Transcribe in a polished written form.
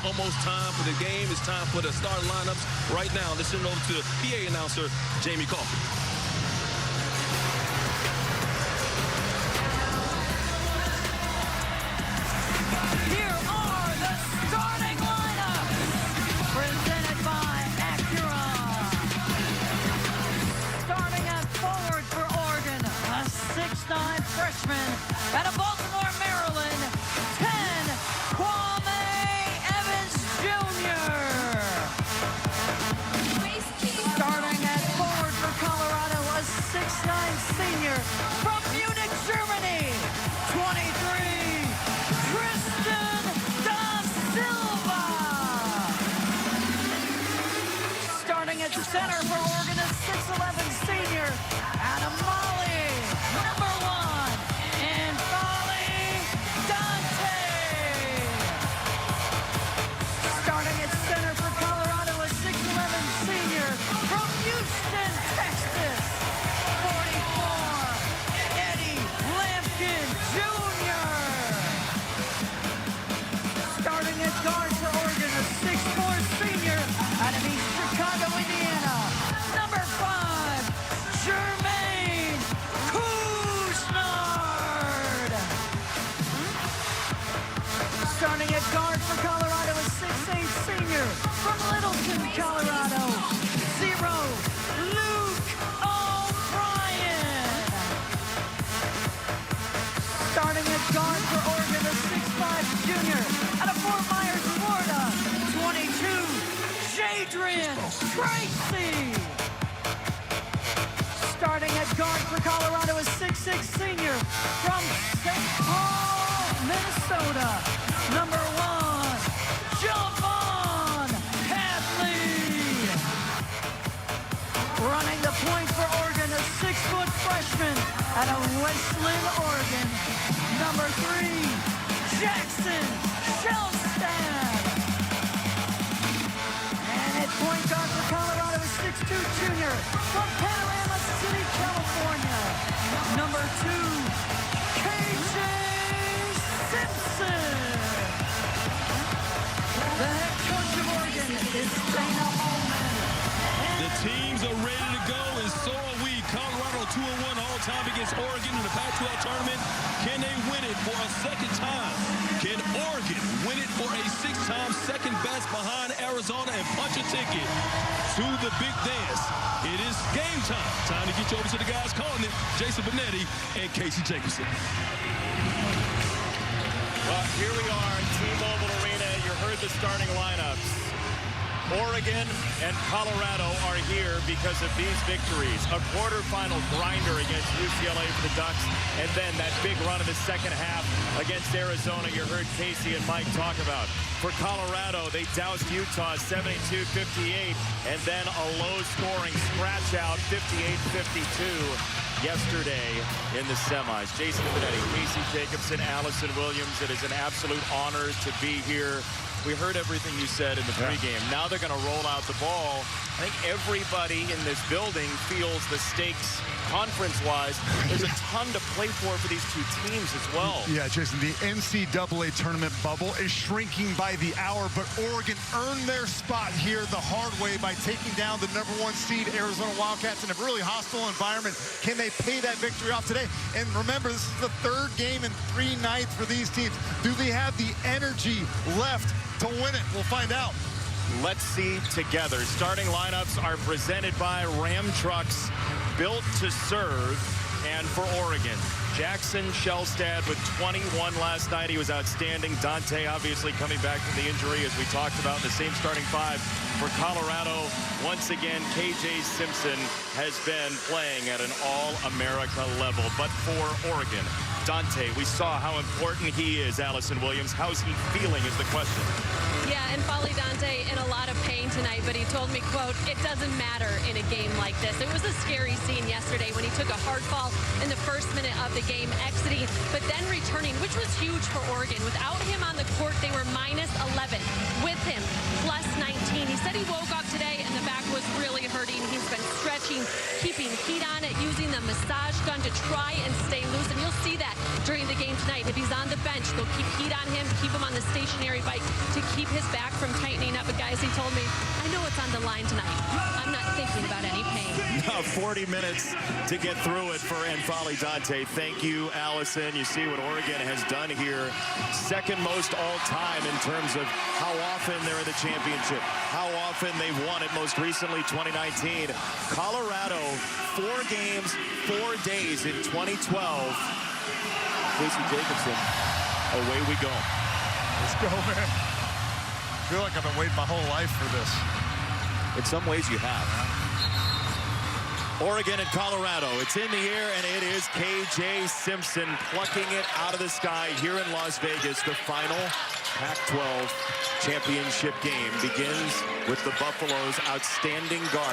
almost time for the game. It's time for the starting lineups right now. Let's send it over to the PA announcer, Jamie Coffey. Here are the starting lineups presented by Acura. Starting at forward for Oregon, a 6'9" freshman out of Baltimore, Maryland, 10, Kwame Evans Jr. Starting at forward for Colorado, a 6'9" senior from Munich, Germany, 23, Tristan Da Silva. Starting at center for Oregon, a 6'11" senior out of Mali, number 1, and Dante. Starting at center for Colorado, a 6'11" senior from Houston, Texas, 44, Eddie Lampkin Jr. Starting at guard for Oregon, a 6'4" senior out of East Chicago, Indiana, number 5, Jermaine Couisnard. Starting at guard for Colorado, a 6'8" senior from Littleton, Colorado, 0, Luke O'Brien. Starting at guard for Oregon, a 6'5" junior out of Fort Myers, Florida, 22, Jadrian Tracy. Starting at guard for Colorado, a 6'6" senior from St. Paul, Minnesota, number 1, Javon Hadley. Running the point for Oregon, a 6-foot freshman out of Westland, Oregon, number 3, Jackson Shelstad. And at point guard for Colorado, a 6'2" junior from Panorama City, California, number 2, KJ Simpson. The head coach of Oregon is Dana Holman. The teams are ready to go, and so are we. Colorado 2-1 all-time against Oregon in the Pac-12 tournament. Can they win it for a second time? Can Oregon win it for a 6th-time second best behind Arizona and punch a ticket to the big dance? It is game time. Time to get you over to the guys calling it, Jason Benetti and Casey Jacobson. Well, here we are, T-Mobile Arena. You heard the starting lineups. Oregon and Colorado are here because of these victories. A quarterfinal grinder against UCLA for the Ducks, and then that big run in the second half against Arizona you heard Casey and Mike talk about. For Colorado, they doused Utah 72-58, and then a low-scoring scratch-out 58-52 yesterday in the semis. Jason Benetti, Casey Jacobson, Allison Williams. It is an absolute honor to be here. We heard everything you said in the pregame. Now they're going to roll out the ball. I think everybody in this building feels the stakes conference-wise. There's a ton to play for these two teams as well. Yeah, Jason, the NCAA tournament bubble is shrinking by the hour, but Oregon earned their spot here the hard way by taking down the #1 seed Arizona Wildcats in a really hostile environment. Can they pay that victory off today? And remember, this is the 3rd game in 3 nights for these teams. Do they have the energy left to win it? We'll find out. Let's see together. Starting lineups are presented by Ram Trucks, built to serve. And for Oregon, Jackson Shelstad with 21 last night. He was outstanding. Dante obviously coming back from the injury, as we talked about, in the same starting 5. For Colorado, once again, KJ Simpson has been playing at an all-America level. But for Oregon, Dante, we saw how important he is. Allison Williams, how's he feeling is the question. Yeah, and Folly Dante in a lot of pain tonight, but he told me, quote, it doesn't matter in a game like this. It was a scary scene yesterday when he took a hard fall in the first minute of the game, exiting, but then returning, which was huge for Oregon. Without him on the court, they were -11. With him, +19. He said he woke up today and the back was really hurting. He's been stretching, keeping heat on it, using the massage gun to try and stay loose, and you'll see that during the game tonight. If he's on the bench, They'll keep heat on him, keep him on the stationary bike to keep his back from tightening up. But guys, he told me, I know it's on the line tonight. I'm not thinking about any pain. 40 minutes to get through it for N'Faly Dante. Thank you, Allison. You see what Oregon has done here. Second most all time in terms of how often they're in the championship, how often they've won it, most recently 2019. Colorado, 4 games, 4 days in 2012. Casey Jacobson, away we go. Let's go, man. I feel like I've been waiting my whole life for this. In some ways you have. Oregon and Colorado. It's in the air, and it is KJ Simpson plucking it out of the sky here in Las Vegas. The final PAC-12 championship game begins with the Buffalo's outstanding guard.